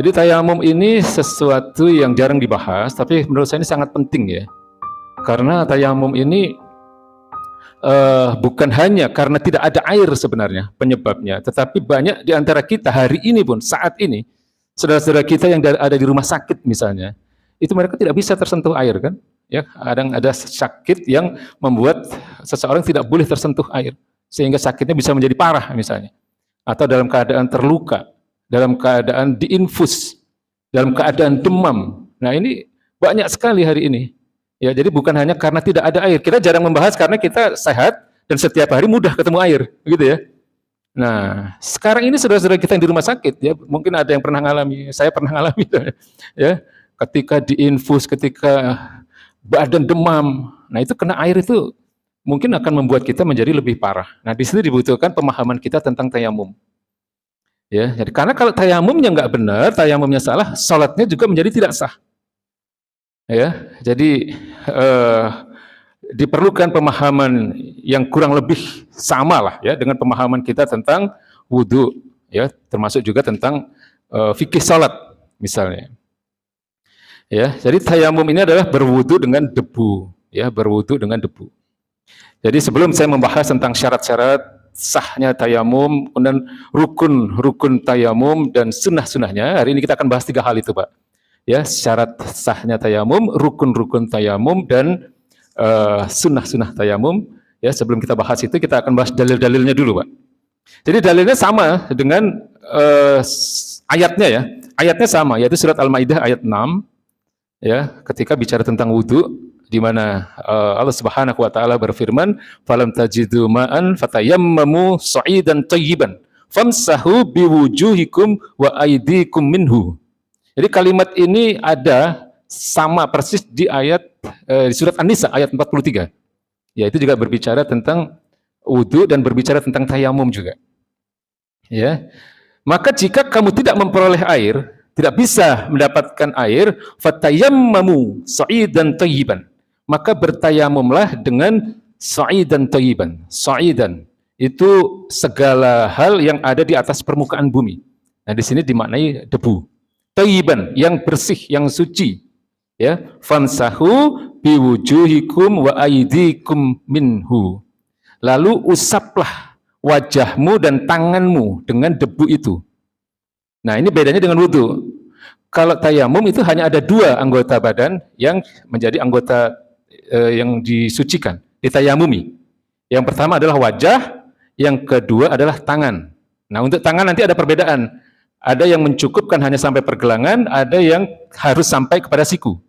Jadi tayamum ini sesuatu yang jarang dibahas, tapi menurut saya ini sangat penting ya. Karena tayamum ini bukan hanya karena tidak ada air sebenarnya penyebabnya, tetapi banyak di antara kita hari ini pun, saat ini, saudara-saudara kita yang ada di rumah sakit misalnya, itu mereka tidak bisa tersentuh air kan? Ya, kadang ada sakit yang membuat seseorang tidak boleh tersentuh air, sehingga sakitnya bisa menjadi parah misalnya. Atau dalam keadaan terluka, dalam keadaan diinfus, dalam keadaan demam. Nah ini banyak sekali hari ini. Ya, jadi bukan hanya karena tidak ada air. Kita jarang membahas karena kita sehat dan setiap hari mudah ketemu air, begitu ya. Nah, sekarang ini saudara-saudara kita yang di rumah sakit, ya mungkin ada yang pernah mengalami, saya pernah mengalami, ya, ketika diinfus, ketika badan demam. Nah itu kena air itu mungkin akan membuat kita menjadi lebih parah. Nah di sini dibutuhkan pemahaman kita tentang tayamum. Ya, jadi karena kalau tayamumnya nggak benar, tayamumnya salah, salatnya juga menjadi tidak sah. Ya, jadi diperlukan pemahaman yang kurang lebih sama lah ya dengan pemahaman kita tentang wudhu, ya, termasuk juga tentang fikih salat misalnya. Ya, jadi tayamum ini adalah berwudhu dengan debu, ya, berwudhu dengan debu. Jadi sebelum saya membahas tentang syarat-syarat sahnya tayamum, kemudian rukun-rukun tayamum dan sunnah-sunnahnya, hari ini kita akan bahas 3 hal itu, Pak. Ya, syarat sahnya tayamum, rukun-rukun tayamum, dan sunnah-sunnah tayamum. Ya, sebelum kita bahas itu, kita akan bahas dalil-dalilnya dulu, Pak. Jadi dalilnya sama dengan ayatnya ya. Ayatnya sama, yaitu surat Al-Maidah ayat 6. Ya, ketika bicara tentang wudu, di mana Allah Subhanahu wa taala berfirman, "Falam tajidu ma'an fatayammamu sha'idan thayyiban famsahu biwujuhikum wa aydikum minhu." Jadi kalimat ini ada sama persis di ayat di surat An-Nisa ayat 43. Ya, itu juga berbicara tentang wudu dan berbicara tentang tayamum juga. Ya. Maka jika kamu tidak memperoleh air, tidak bisa mendapatkan air, fatayammamu sha'idan thayyiban. Maka bertayamumlah dengan sha'idan thayyiban. Sha'idan itu segala hal yang ada di atas permukaan bumi. Nah, di sini dimaknai debu. Thayyiban yang bersih, yang suci. Ya, famsahu biwujuhikum wa aydikum minhu. Lalu usaplah wajahmu dan tanganmu dengan debu itu. Nah, ini bedanya dengan wudhu. Kalau tayamum itu hanya ada 2 anggota badan yang menjadi anggota yang disucikan, ditayamumi. Yang pertama adalah wajah, yang kedua adalah tangan. Nah, untuk tangan nanti ada perbedaan. Ada yang mencukupkan hanya sampai pergelangan, ada yang harus sampai kepada siku.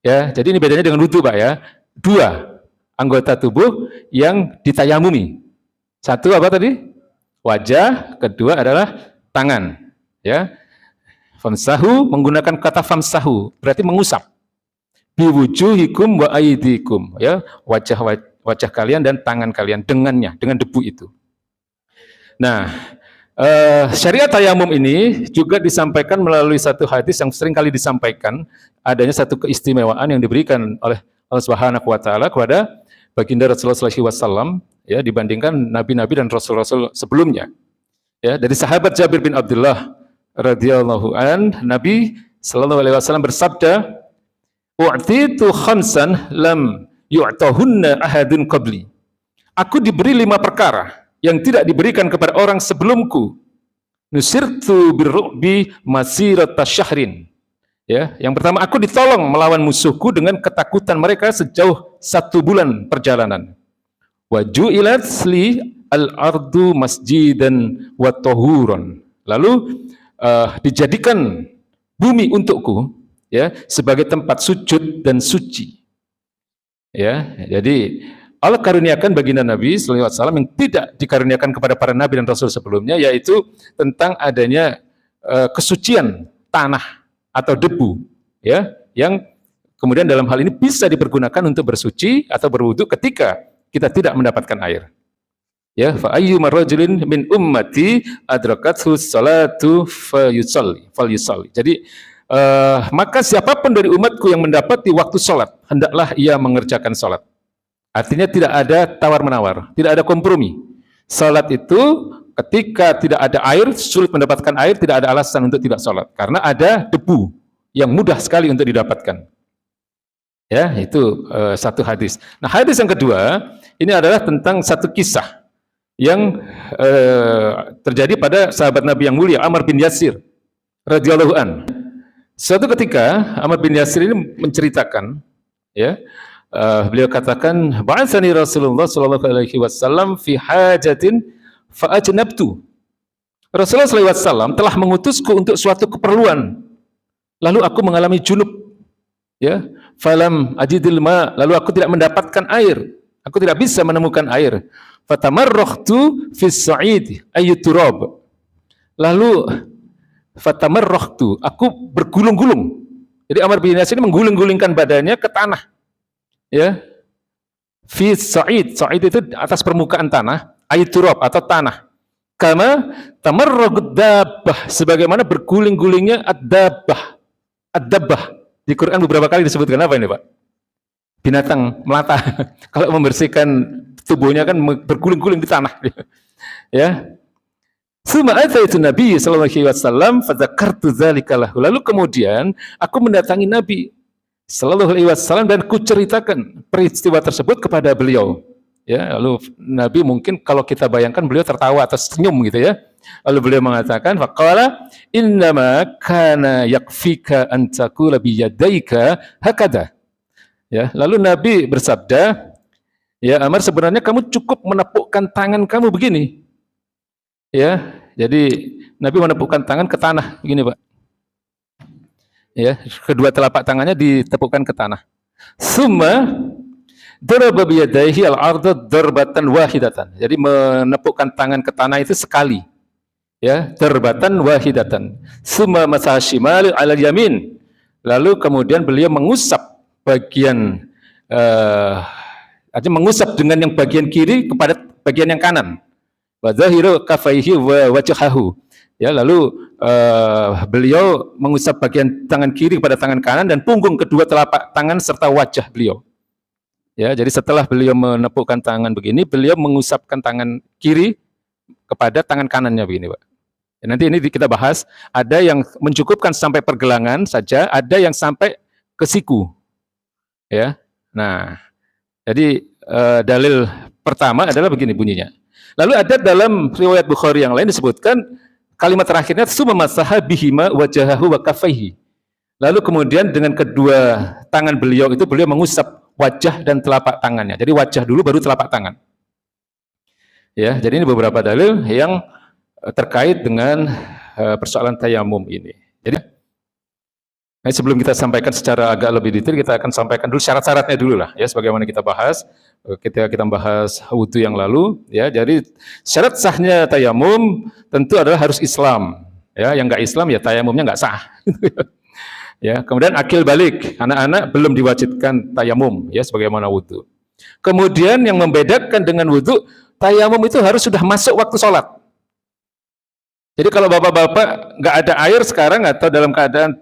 Ya, jadi ini bedanya dengan wudhu, Pak ya. 2 anggota tubuh yang ditayamumi. Satu apa tadi? Wajah, kedua adalah tangan. Ya, famsahu menggunakan kata famsahu berarti mengusap. Biwujuhikum wa aydikum, ya, wajah kalian dan tangan kalian dengannya, dengan debu itu. Nah, syariat tayamum ini juga disampaikan melalui satu hadis yang sering kali disampaikan, adanya satu keistimewaan yang diberikan oleh Allah Subhanahu wa taala kepada baginda Rasulullah sallallahu alaihi wasallam, ya, dibandingkan nabi-nabi dan rasul-rasul sebelumnya. Ya, dari sahabat Jabir bin Abdullah radhiyallahu an, Nabi sallallahu alaihi wasallam bersabda, "U'titu khamsan lam yu'tahunna ahadun qabli." Aku diberi 5 perkara yang tidak diberikan kepada orang sebelumku. Nusirtu birru'bi masirata syahrin. Ya, yang pertama, aku ditolong melawan musuhku dengan ketakutan mereka sejauh 1 bulan perjalanan. Wa ju'ilat li al-ardu masjidan wa tahuran. Lalu dijadikan bumi untukku, ya, sebagai tempat sujud dan suci. Ya, jadi Allah karuniakan baginda Nabi sallallahu alaihi wasallam yang tidak dikaruniakan kepada para nabi dan rasul sebelumnya, yaitu tentang adanya kesucian tanah atau debu, ya, yang kemudian dalam hal ini bisa dipergunakan untuk bersuci atau berwudu ketika kita tidak mendapatkan air. Ya, fa ayyuma rajulin min ummati adrakathu salatu falyusalli. Jadi maka siapapun dari umatku yang mendapati waktu salat, hendaklah ia mengerjakan salat. Artinya tidak ada tawar-menawar, tidak ada kompromi. Salat itu ketika tidak ada air, sulit mendapatkan air, tidak ada alasan untuk tidak sholat. Karena ada debu yang mudah sekali untuk didapatkan. Ya, itu satu hadis. Nah, hadis yang kedua, ini adalah tentang satu kisah yang terjadi pada sahabat Nabi yang mulia, Ammar bin Yasir radhiyallahu an. Suatu ketika Ammar bin Yasir ini menceritakan, ya, beliau katakan, "Ba'atsani Rasulullah sallallahu alaihi wasallam fi hajatin fa ajnabtu." Rasulullah sallallahu alaihi wasallam telah mengutusku untuk suatu keperluan. Lalu aku mengalami junub. Ya, falam ajidil ma, lalu aku tidak mendapatkan air. Aku tidak bisa menemukan air. Fatamarraghtu fis sa'id ayyuturab. Lalu fatamarraghtu, aku bergulung-gulung. Jadi Ammar bin Yasir ini mengguling-gulingkan badannya ke tanah. Ya. Fis sa'id, sa'id itu atas permukaan tanah, ayyuturab atau tanah. Kama tamarragud dabbah, sebagaimana berguling-gulingnya ad-dabbah. Ad-dabbah. Di Quran beberapa kali disebutkan apa ini, Pak? Binatang melata. Kalau membersihkan tubuhnya kan berguling-guling di tanah. Ya. Tsumma ataitu Nabi sallallahu alaihi wasallam fadzakartu dzalika lahu. Lalu kemudian aku mendatangi Nabi sallallahu alaihi wasallam dan kuceritakan peristiwa tersebut kepada beliau. Ya, lalu Nabi mungkin kalau kita bayangkan beliau tertawa atau senyum gitu ya. Lalu beliau mengatakan, faqala innama kana yakfika an taqula bi yadayka hakada. Ya, lalu Nabi bersabda, ya Ammar, sebenarnya kamu cukup menepukkan tangan kamu begini. Ya, jadi Nabi menepukkan tangan ke tanah begini, Pak. Ya, kedua telapak tangannya ditepukkan ke tanah. Summa daraba bi yadayhi al-ardha darbatan wahidatan. Jadi menepukkan tangan ke tanah itu sekali. Ya, darbatan wahidatan. Summa masaha shimal 'ala yamin. Lalu kemudian beliau mengusap bagian artinya mengusap dengan yang bagian kiri kepada bagian yang kanan. Wa zahiru kafaihi wa wajhahu. Ya, lalu beliau mengusap bagian tangan kiri kepada tangan kanan dan punggung kedua telapak tangan serta wajah beliau. Ya, jadi setelah beliau menepukkan tangan begini, beliau mengusapkan tangan kiri kepada tangan kanannya begini, Pak. Ya, nanti ini kita bahas, ada yang mencukupkan sampai pergelangan saja, ada yang sampai ke siku. Ya. Nah, jadi dalil pertama adalah begini bunyinya. Lalu ada dalam riwayat Bukhari yang lain disebutkan kalimat terakhirnya summa masaha bihima wajahahu wa kaffaihi. Lalu kemudian dengan kedua tangan beliau itu beliau mengusap wajah dan telapak tangannya. Jadi wajah dulu baru telapak tangan. Ya, jadi ini beberapa dalil yang terkait dengan persoalan tayamum ini. Jadi sebelum kita sampaikan secara agak lebih detail, kita akan sampaikan dulu syarat-syaratnya dulu lah, ya, sebagaimana kita bahas ketika kita bahas wudhu yang lalu. Ya, jadi syarat sahnya tayamum tentu adalah harus Islam. Ya, yang nggak Islam ya tayamumnya nggak sah. Ya, kemudian akil balik, anak-anak belum diwajibkan tayamum, ya, sebagaimana wudhu. Kemudian yang membedakan dengan wudhu, tayamum itu harus sudah masuk waktu sholat. Jadi kalau bapak-bapak nggak ada air sekarang atau dalam keadaan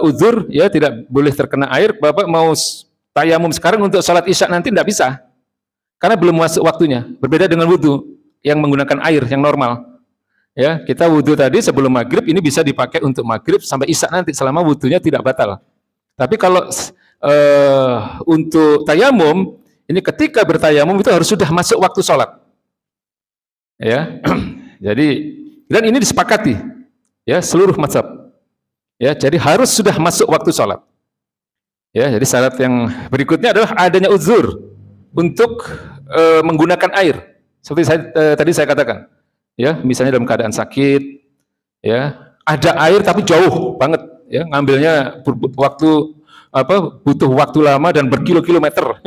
uzur, ya tidak boleh terkena air, bapak mau tayamum sekarang untuk sholat isya nanti tidak bisa, karena belum masuk waktunya. Berbeda dengan wudhu yang menggunakan air yang normal. Ya, kita wudhu tadi sebelum maghrib, ini bisa dipakai untuk maghrib sampai isya nanti selama wudhunya tidak batal. Tapi kalau untuk tayamum, ini ketika bertayamum itu harus sudah masuk waktu sholat. Ya, jadi dan ini disepakati, ya, seluruh mazhab. Ya, jadi harus sudah masuk waktu sholat. Ya, jadi syarat yang berikutnya adalah adanya uzur untuk menggunakan air. Seperti tadi saya katakan, ya, misalnya dalam keadaan sakit, ya, ada air tapi jauh banget, ya, ngambilnya butuh waktu lama dan berkilo-kilometer,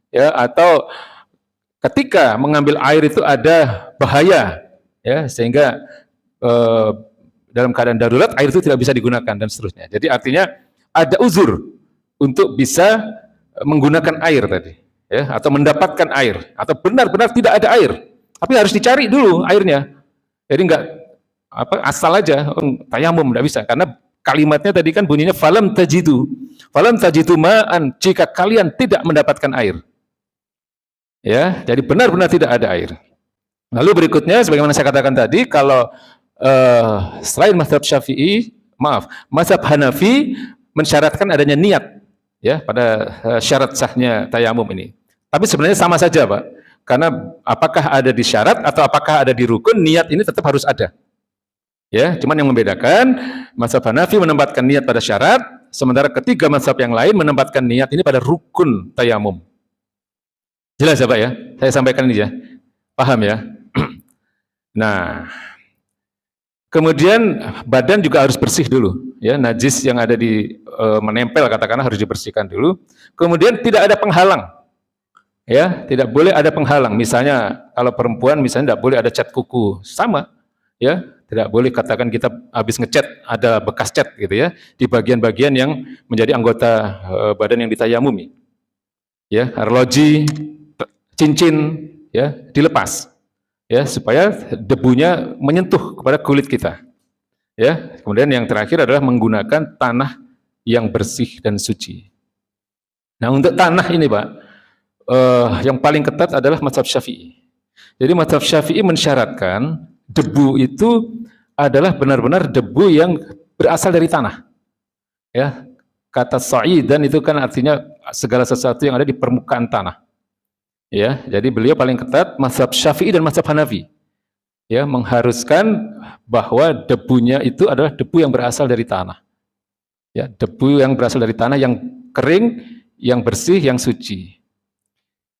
ya, atau ketika mengambil air itu ada bahaya. Ya, sehingga dalam keadaan darurat air itu tidak bisa digunakan dan seterusnya. Jadi artinya ada uzur untuk bisa menggunakan air tadi, ya, atau mendapatkan air, atau benar-benar tidak ada air, tapi harus dicari dulu airnya. Jadi enggak asal aja tayamum, tidak bisa, karena kalimatnya tadi kan bunyinya falam tajidu ma'an, jika kalian tidak mendapatkan air. Ya, jadi benar-benar tidak ada air. Lalu berikutnya, sebagaimana saya katakan tadi, kalau selain mazhab Syafi'i, mazhab Hanafi mensyaratkan adanya niat ya pada syarat sahnya tayamum ini. Tapi sebenarnya sama saja, Pak. Karena apakah ada di syarat atau apakah ada di rukun, niat ini tetap harus ada. Ya, cuman yang membedakan mazhab Hanafi menempatkan niat pada syarat, sementara ketiga mazhab yang lain menempatkan niat ini pada rukun tayamum. Jelas ya, Pak ya? Saya sampaikan ini ya. Paham ya? Nah, kemudian badan juga harus bersih dulu, ya, najis yang ada di menempel katakanlah harus dibersihkan dulu. Kemudian tidak ada penghalang, ya, tidak boleh ada penghalang. Misalnya kalau perempuan misalnya tidak boleh ada cat kuku, sama, ya, tidak boleh katakan kita habis ngecat ada bekas cat gitu ya di bagian-bagian yang menjadi anggota badan yang ditayamumi, ya, arloji, cincin, ya, dilepas. Ya, supaya debunya menyentuh kepada kulit kita. Ya, kemudian yang terakhir adalah menggunakan tanah yang bersih dan suci. Nah, untuk tanah ini, Pak, yang paling ketat adalah mazhab Syafi'i. Jadi mazhab Syafi'i mensyaratkan debu itu adalah benar-benar debu yang berasal dari tanah. Ya, kata sa'idan itu kan artinya segala sesuatu yang ada di permukaan tanah. Ya, jadi beliau paling ketat mazhab Syafi'i dan mazhab Hanafi. Ya, mengharuskan bahwa debunya itu adalah debu yang berasal dari tanah. Ya, debu yang berasal dari tanah yang kering, yang bersih, yang suci.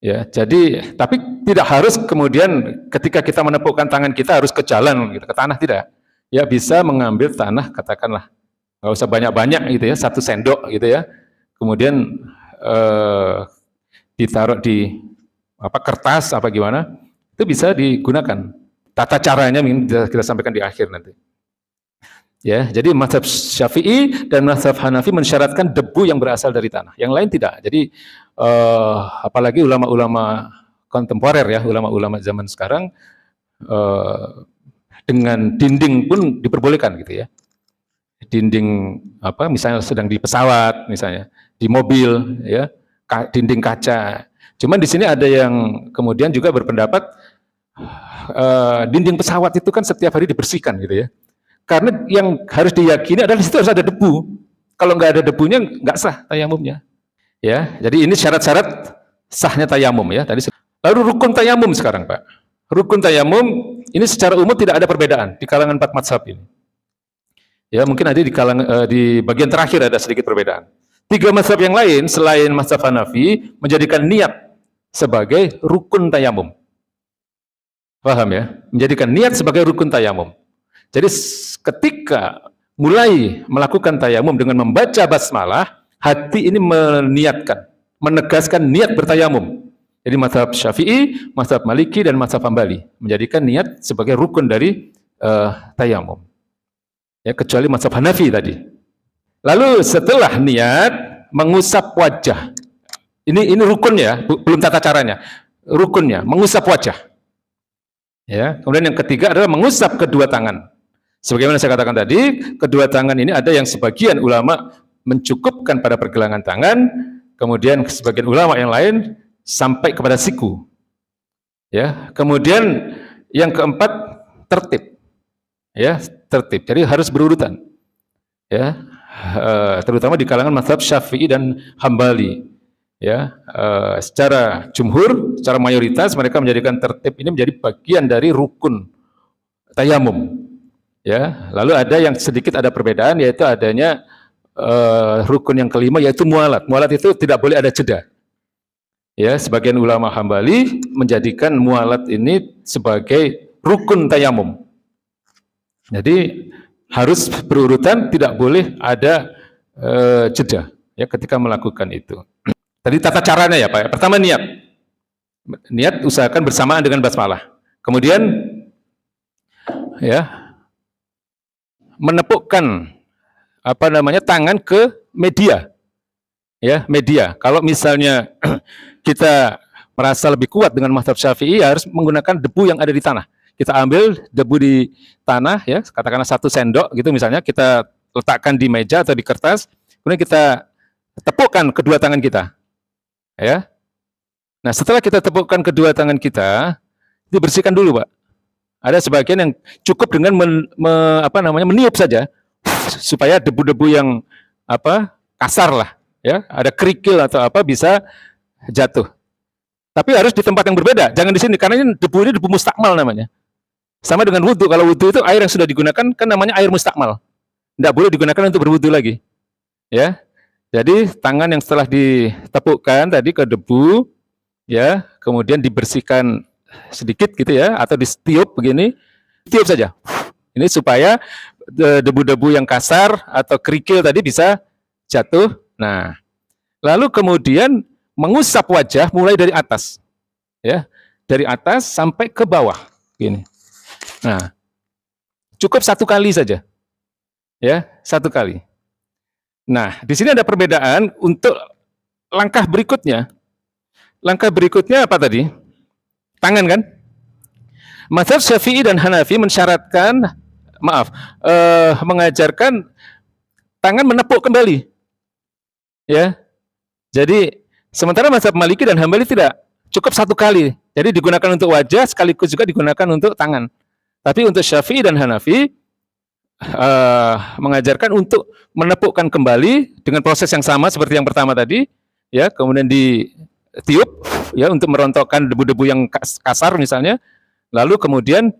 Ya, jadi tapi tidak harus kemudian ketika kita menepukkan tangan kita harus ke jalan gitu, ke tanah tidak. Ya, bisa mengambil tanah katakanlah nggak usah banyak-banyak gitu ya, 1 sendok gitu ya. Kemudian ditaruh di kertas apa gimana, itu bisa digunakan. Tata caranya kita sampaikan di akhir nanti. Ya, jadi mazhab Syafi'i dan mazhab Hanafi mensyaratkan debu yang berasal dari tanah. Yang lain tidak. Jadi apalagi ulama-ulama kontemporer ya, ulama-ulama zaman sekarang dengan dinding pun diperbolehkan gitu ya. Dinding misalnya sedang di pesawat misalnya, di mobil ya, dinding kaca. Cuman di sini ada yang kemudian juga berpendapat dinding pesawat itu kan setiap hari dibersihkan gitu ya. Karena yang harus diyakini adalah di situ harus ada debu. Kalau nggak ada debunya nggak sah tayamumnya. Ya, jadi ini syarat-syarat sahnya tayamum ya. Lalu rukun tayamum sekarang, Pak. Rukun tayamum ini secara umum tidak ada perbedaan di kalangan 4 mazhab ini. Ya, mungkin ada di bagian terakhir ada sedikit perbedaan. 3 mazhab yang lain selain mazhab Hanafi menjadikan niat sebagai rukun tayamum. Paham ya? Menjadikan niat sebagai rukun tayamum. Jadi ketika mulai melakukan tayamum dengan membaca basmalah, hati ini meniatkan, menegaskan niat bertayamum. Jadi mazhab Syafi'i, mazhab Maliki dan mazhab Hambali menjadikan niat sebagai rukun dari tayamum. Ya, kecuali mazhab Hanafi tadi. Lalu setelah niat mengusap wajah. Ini rukun ya, belum tata caranya. Rukunnya mengusap wajah. Ya, kemudian yang ketiga adalah mengusap kedua tangan. Sebagaimana saya katakan tadi, kedua tangan ini ada yang sebagian ulama mencukupkan pada pergelangan tangan, kemudian sebagian ulama yang lain sampai kepada siku. Ya, kemudian yang keempat tertib. Ya, tertib. Jadi harus berurutan. Ya, terutama di kalangan mazhab Syafi'i dan Hambali. Ya, secara jumhur, secara mayoritas mereka menjadikan tertib ini menjadi bagian dari rukun tayamum. Ya, lalu ada yang sedikit ada perbedaan yaitu adanya rukun yang kelima yaitu mualat. Mualat itu tidak boleh ada jeda. Ya, sebagian ulama Hambali menjadikan mualat ini sebagai rukun tayamum. Jadi harus berurutan, tidak boleh ada jeda ya ketika melakukan itu. Tadi tata caranya ya, Pak. Pertama niat. Niat usahakan bersamaan dengan basmalah. Kemudian ya menepukkan tangan ke media. Ya, media. Kalau misalnya kita merasa lebih kuat dengan mazhab Syafi'i harus menggunakan debu yang ada di tanah. Kita ambil debu di tanah ya, katakanlah 1 sendok gitu misalnya, kita letakkan di meja atau di kertas, kemudian kita tepukkan kedua tangan kita. Ya. Nah, setelah kita tepukkan kedua tangan kita, dibersihkan dulu, Pak. Ada sebagian yang cukup dengan meniup saja supaya debu-debu yang kasar lah, ya, ada kerikil atau apa bisa jatuh. Tapi harus di tempat yang berbeda, jangan di sini karena ini debu mustakmal namanya. Sama dengan wudhu, kalau wudhu itu air yang sudah digunakan kan namanya air mustakmal, tidak boleh digunakan untuk berwudhu lagi, ya. Jadi tangan yang setelah ditepukkan tadi ke debu, ya, kemudian dibersihkan sedikit gitu ya, atau ditiup begini, tiup saja. Ini supaya debu-debu yang kasar atau kerikil tadi bisa jatuh. Nah, lalu kemudian mengusap wajah mulai dari atas, ya, dari atas sampai ke bawah, gini. Nah, cukup 1 kali saja, ya, 1 kali. Nah, di sini ada perbedaan untuk langkah berikutnya. Langkah berikutnya apa tadi? Tangan kan? Mazhab Syafi'i dan Hanafi mensyaratkan, mengajarkan tangan menepuk kembali. Ya. Jadi sementara mazhab Maliki dan Hambali tidak, cukup 1 kali. Jadi digunakan untuk wajah sekaligus juga digunakan untuk tangan. Tapi untuk Syafi'i dan Hanafi mengajarkan untuk menepukkan kembali dengan proses yang sama seperti yang pertama tadi, ya, kemudian ditiup, ya, untuk merontokkan debu-debu yang kasar misalnya, lalu kemudian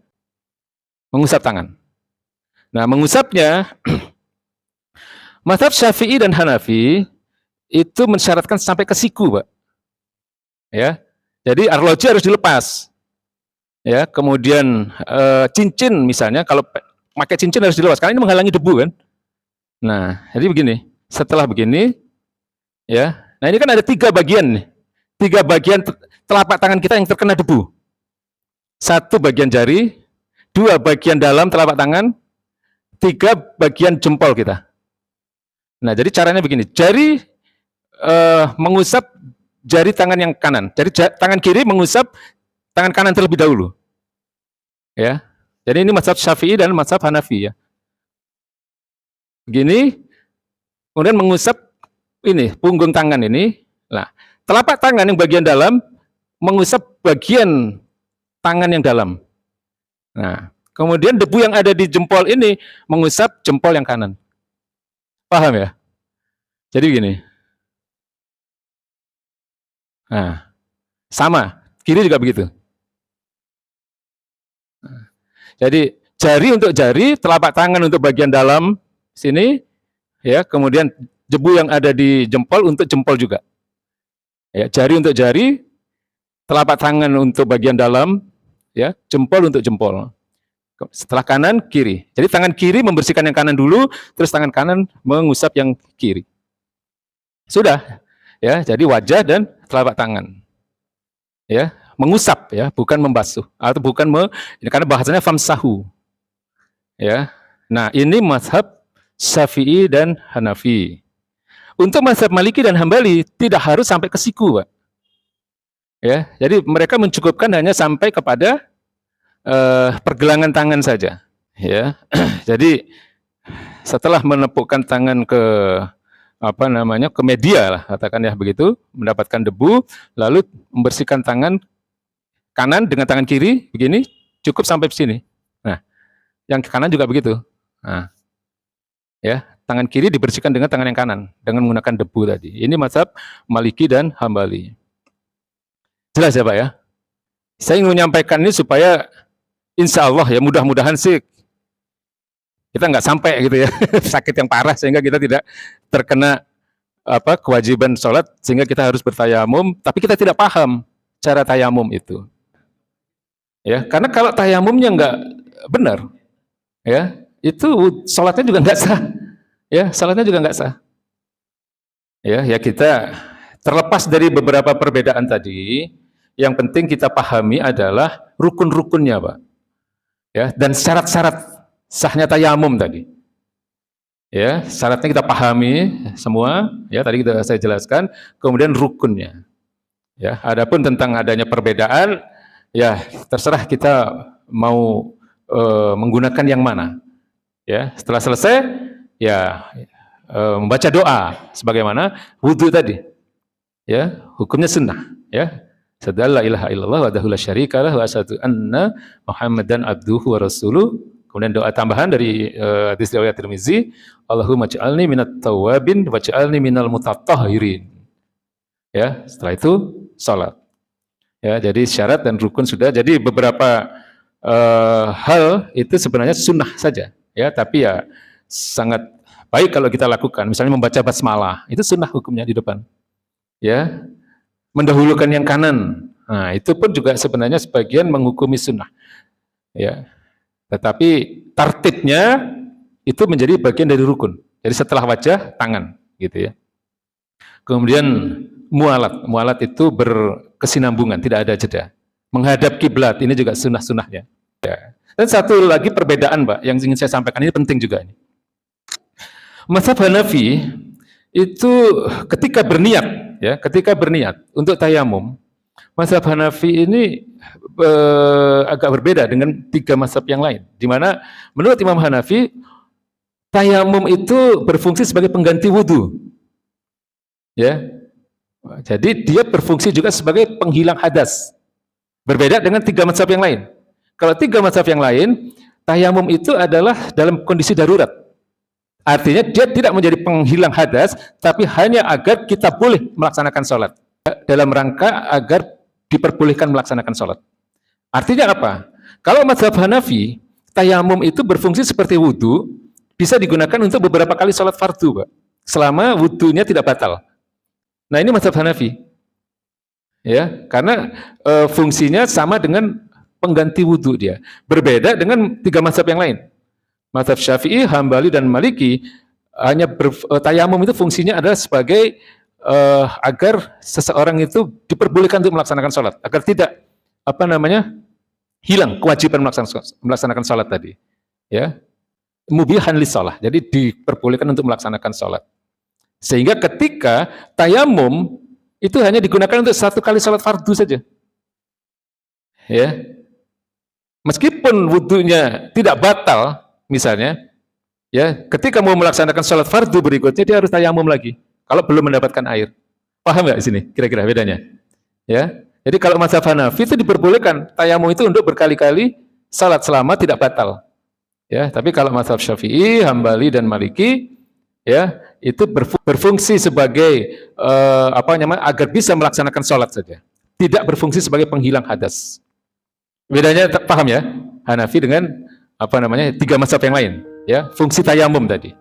mengusap tangan. Nah, mengusapnya mazhab Syafi'i dan Hanafi itu mensyaratkan sampai ke siku, Pak. Ya. Jadi arloji harus dilepas. Ya, kemudian cincin misalnya, kalau pakai cincin harus dilepas karena ini menghalangi debu kan. Nah, jadi begini, setelah begini, ya. Nah, ini kan ada 3 bagian nih. 3 bagian telapak tangan kita yang terkena debu. 1 bagian jari, 2 bagian dalam telapak tangan, 3 bagian jempol kita. Nah, jadi caranya begini, jari mengusap jari tangan yang kanan, tangan kiri mengusap tangan kanan terlebih dahulu. Ya. Jadi ini mazhab Syafi'i dan mazhab Hanafi, ya. Begini, kemudian mengusap ini punggung tangan ini. Nah, telapak tangan yang bagian dalam mengusap bagian tangan yang dalam. Nah, kemudian debu yang ada di jempol ini mengusap jempol yang kanan. Paham ya? Jadi gini. Nah, sama, kiri juga begitu. Jadi jari untuk jari, telapak tangan untuk bagian dalam sini, ya, kemudian debu yang ada di jempol untuk jempol juga. Ya, jari untuk jari, telapak tangan untuk bagian dalam, ya, jempol untuk jempol. Setelah kanan, kiri. Jadi tangan kiri membersihkan yang kanan dulu, terus tangan kanan mengusap yang kiri. Sudah, ya. Jadi wajah dan telapak tangan, ya, mengusap, ya, bukan membasuh atau bukan ini karena bahasanya famsahu, ya. Nah, ini mazhab Syafi'i dan Hanafi. Untuk mazhab Maliki dan Hambali tidak harus sampai ke siku, Pak. Ya, jadi mereka mencukupkan hanya sampai kepada pergelangan tangan saja, ya. Jadi setelah menepukkan tangan ke ke media lah, katakan ya begitu, mendapatkan debu, lalu membersihkan tangan kanan dengan tangan kiri begini, cukup sampai sini. Nah, yang kanan juga begitu. Nah, ya, tangan kiri dibersihkan dengan tangan yang kanan dengan menggunakan debu tadi. Ini mazhab Maliki dan Hambali. Jelas ya, Pak, ya? Saya ingin menyampaikan ini supaya insya Allah, ya, mudah-mudahan sih kita nggak sampai gitu ya sakit yang parah sehingga kita tidak terkena kewajiban sholat sehingga kita harus bertayamum, tapi kita tidak paham cara tayamum itu. Ya, karena kalau tayamumnya nggak benar, ya, itu sholatnya juga nggak sah. Ya, sholatnya juga nggak sah. Ya, kita terlepas dari beberapa perbedaan tadi, yang penting kita pahami adalah rukun-rukunnya, Pak. Ya, dan syarat-syarat sahnya tayamum tadi. Ya, syaratnya kita pahami semua, ya, tadi saya jelaskan, kemudian rukunnya. Ya, adapun tentang adanya perbedaan, ya, terserah kita mau menggunakan yang mana. Ya, setelah selesai, ya, membaca doa sebagaimana wudhu tadi. Ya, hukumnya sunnah, ya. Asyhadu la ilaha illallah wahdahu la syarikalah wa asyhadu anna Muhammadan abduhu wa rasuluh. Kemudian doa tambahan dari hadis riwayat Tirmizi, Allahumma ja'alni minat tawabin wa ja'alni minal mutatahhirin. Ya, setelah itu salat. Ya, jadi syarat dan rukun sudah. Jadi beberapa hal itu sebenarnya sunnah saja, ya, tapi ya sangat baik kalau kita lakukan. Misalnya membaca basmalah, itu sunnah hukumnya di depan. Ya, mendahulukan yang kanan. Nah, itu pun juga sebenarnya sebagian menghukumi sunnah. Ya, tetapi tartibnya itu menjadi bagian dari rukun. Jadi setelah wajah, tangan, gitu ya. Kemudian mualat itu berkesinambungan, tidak ada jeda. Menghadap kiblat ini juga sunnah-sunnahnya. Ya. Dan satu lagi perbedaan, Mbak, yang ingin saya sampaikan ini penting juga ini. Mazhab Hanafi itu ketika berniat untuk tayamum, mazhab Hanafi ini agak berbeda dengan tiga mazhab yang lain, di mana menurut Imam Hanafi tayamum itu berfungsi sebagai pengganti wudhu, ya. Jadi dia berfungsi juga sebagai penghilang hadas, berbeda dengan tiga mazhab yang lain. Kalau tiga mazhab yang lain, tayamum itu adalah dalam kondisi darurat, artinya dia tidak menjadi penghilang hadas, tapi hanya agar kita boleh melaksanakan sholat, dalam rangka agar diperbolehkan melaksanakan sholat. Artinya apa? Kalau mazhab Hanafi, tayamum itu berfungsi seperti wudhu, bisa digunakan untuk beberapa kali sholat fardu, Pak, selama wudhunya tidak batal. Nah, ini mazhab Hanafi, ya, karena fungsinya sama dengan pengganti wudhu dia. Berbeda dengan tiga mazhab yang lain. Mazhab Syafi'i, Hambali, dan Maliki hanya tayamum itu fungsinya adalah sebagai agar seseorang itu diperbolehkan untuk melaksanakan sholat, agar tidak hilang kewajiban melaksanakan sholat tadi, ya, mubihan lis sholat, jadi diperbolehkan untuk melaksanakan sholat. Sehingga ketika tayamum itu hanya digunakan untuk satu kali sholat fardu saja, ya, meskipun wudhunya tidak batal, misalnya, ya, ketika mau melaksanakan sholat fardu berikutnya dia harus tayamum lagi kalau belum mendapatkan air. Paham nggak di sini kira-kira bedanya? Ya, jadi kalau mazhab Hanafi itu diperbolehkan tayamum itu untuk berkali-kali salat selama tidak batal. Ya, tapi kalau mazhab Syafi'i, Hambali, dan Maliki, ya, itu berfungsi sebagai agar bisa melaksanakan salat saja, tidak berfungsi sebagai penghilang hadas. Bedanya paham ya? Hanafi dengan tiga mazhab yang lain, ya, fungsi tayamum tadi.